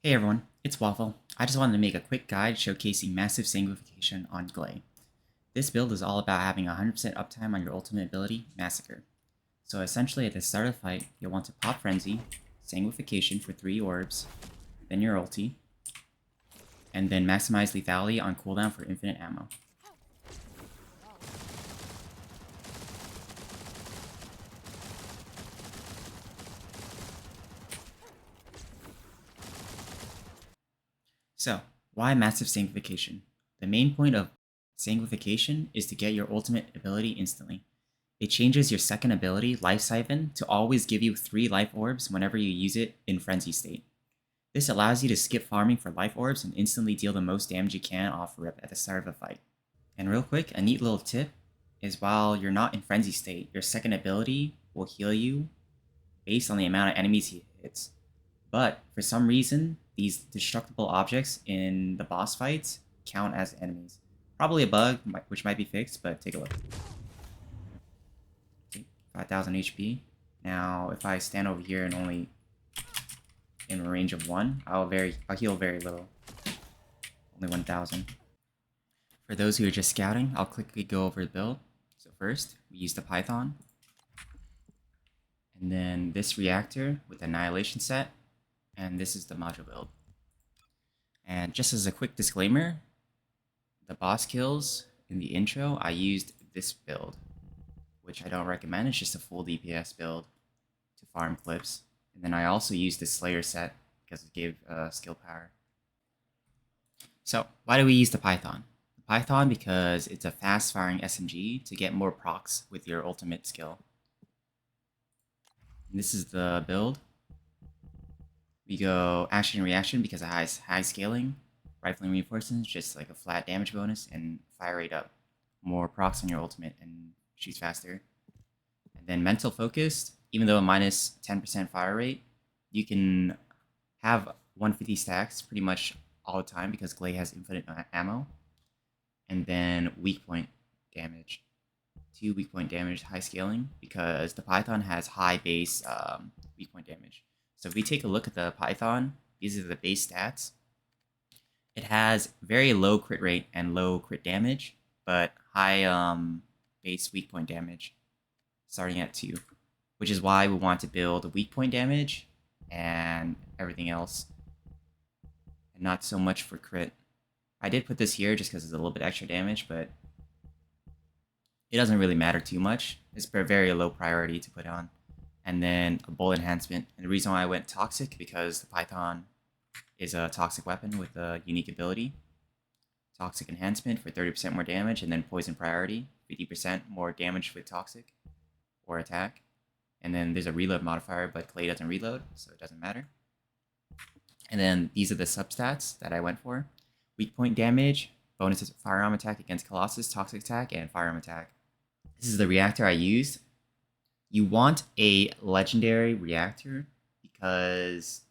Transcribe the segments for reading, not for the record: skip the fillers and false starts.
Hey everyone, it's Waffle. I just wanted to make a quick guide showcasing Massive Sanguification on Gley. This build is all about having 100% uptime on your ultimate ability, Massacre. So essentially at the start of the fight, you'll want to pop Frenzy, Sanguification for 3 orbs, then your ulti, and then Maximized Lethality on cooldown for infinite ammo. So, why Massive Sanguification? The main point of Sanguification is to get your ultimate ability instantly. It changes your second ability, Life Siphon, to always give you 3 life orbs whenever you use it in Frenzy state. This allows you to skip farming for life orbs and instantly deal the most damage you can off rip at the start of a fight. And real quick, a neat little tip is while you're not in Frenzy state, your second ability will heal you based on the amount of enemies he hits. But for some reason, these destructible objects in the boss fights count as enemies. Probably a bug, which might be fixed, but take a look. 5,000 HP. Now, if I stand over here and only in a range of 1, I'll heal very little. Only 1,000. For those who are just scouting, I'll quickly go over the build. So first, we use the Python. And then this reactor with the Annihilation set. And this is the module build. And just as a quick disclaimer, the boss kills in the intro, I used this build, which I don't recommend. It's just a full DPS build to farm clips. And then I also used the Slayer set because it gave skill power. So why do we use the Python? The Python because it's a fast firing SMG to get more procs with your ultimate skill. And this is the build. We go action and reaction because of high scaling, rifling reinforcements, just like a flat damage bonus, and fire rate up. More procs on your ultimate and shoots faster. And then mental focused, even though a minus 10% fire rate, you can have 150 stacks pretty much all the time because Gley has infinite ammo. And then weak point damage. 2 weak point damage, high scaling, because the Python has high base weak point damage. So if we take a look at the Python, these are the base stats. It has very low crit rate and low crit damage, but high base weak point damage, starting at 2, which is why we want to build weak point damage and everything else, and not so much for crit. I did put this here just because it's a little bit extra damage, but it doesn't really matter too much. It's a very low priority to put on. And then a bullet enhancement. And the reason why I went toxic, because the Python is a toxic weapon with a unique ability. Toxic enhancement for 30% more damage, and then poison priority, 50% more damage with toxic or attack. And then there's a reload modifier, but Gley doesn't reload, so it doesn't matter. And then these are the substats that I went for. Weak point damage, bonuses firearm attack against Colossus, toxic attack, and firearm attack. This is the reactor I used. You want a legendary reactor because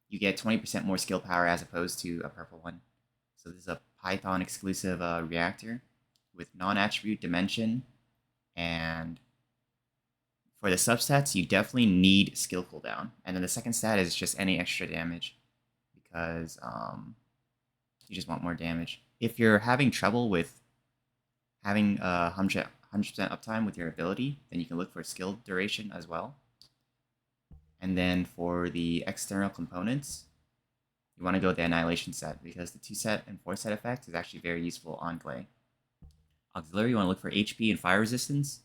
you get 20% more skill power as opposed to a purple one. So this is a Python exclusive reactor with non-attribute dimension. And for the substats, you definitely need skill cooldown. And then the second stat is just any extra damage because you just want more damage. If you're having trouble with having 100% uptime with your ability, then you can look for skill duration as well. And then for the external components, you want to go with the Annihilation set because the 2 set and 4 set effect is actually very useful on Gley. Auxiliary, you want to look for HP and fire resistance.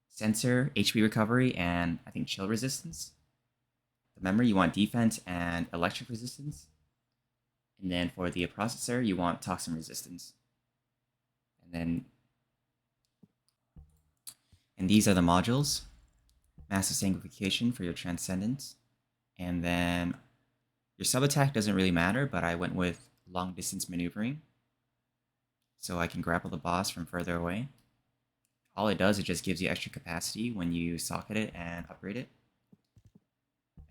Sensor, HP recovery, and I think chill resistance. The memory, you want defense and electric resistance. And then for the processor, you want toxin resistance. And these are the modules. Massive Sanguification for your Transcendence. And then your sub-attack doesn't really matter, but I went with long distance maneuvering. So I can grapple the boss from further away. All it does, it just gives you extra capacity when you socket it and upgrade it.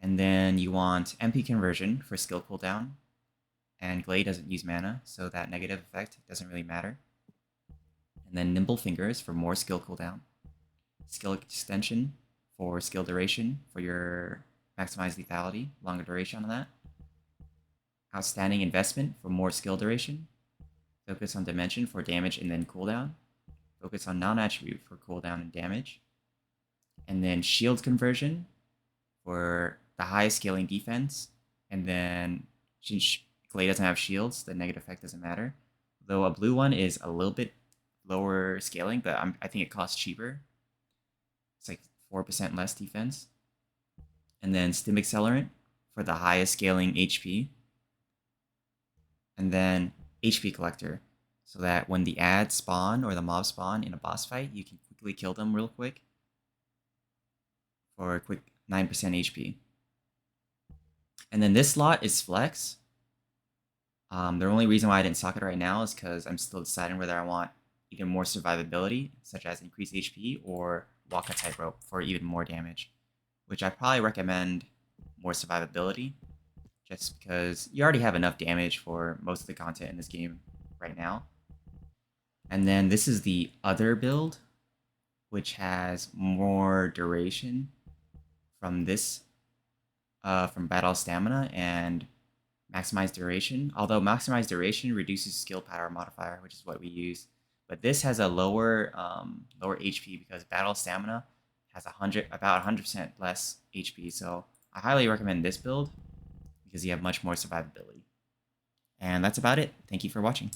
And then you want MP conversion for skill cooldown. And Gley doesn't use mana, so that negative effect doesn't really matter. And then Nimble Fingers for more skill cooldown. Skill extension for skill duration for your maximized lethality, longer duration on that. Outstanding Investment for more skill duration. Focus on Dimension for damage and then cooldown. Focus on non-attribute for cooldown and damage. And then Shield Conversion for the highest scaling defense. And then since Gley doesn't have shields, the negative effect doesn't matter. Though a blue one is a little bit lower scaling, but I think it costs cheaper. It's like 4% less defense. And then Stim Accelerant for the highest scaling HP. And then HP Collector, so that when the ads spawn or the mobs spawn in a boss fight, you can quickly kill them real quick for a quick 9% HP. And then this slot is Flex. The only reason why I didn't sock it right now is because I'm still deciding whether I want either more survivability, such as increased HP, or Waka Tightrope for even more damage, which I probably recommend more survivability, just because you already have enough damage for most of the content in this game right now. And then this is the other build, which has more duration from this, from battle stamina and maximized duration. Although maximized duration reduces skill power modifier, which is what we use. But this has a lower HP because battle stamina has about 100% less HP. So I highly recommend this build because you have much more survivability. And that's about it. Thank you for watching.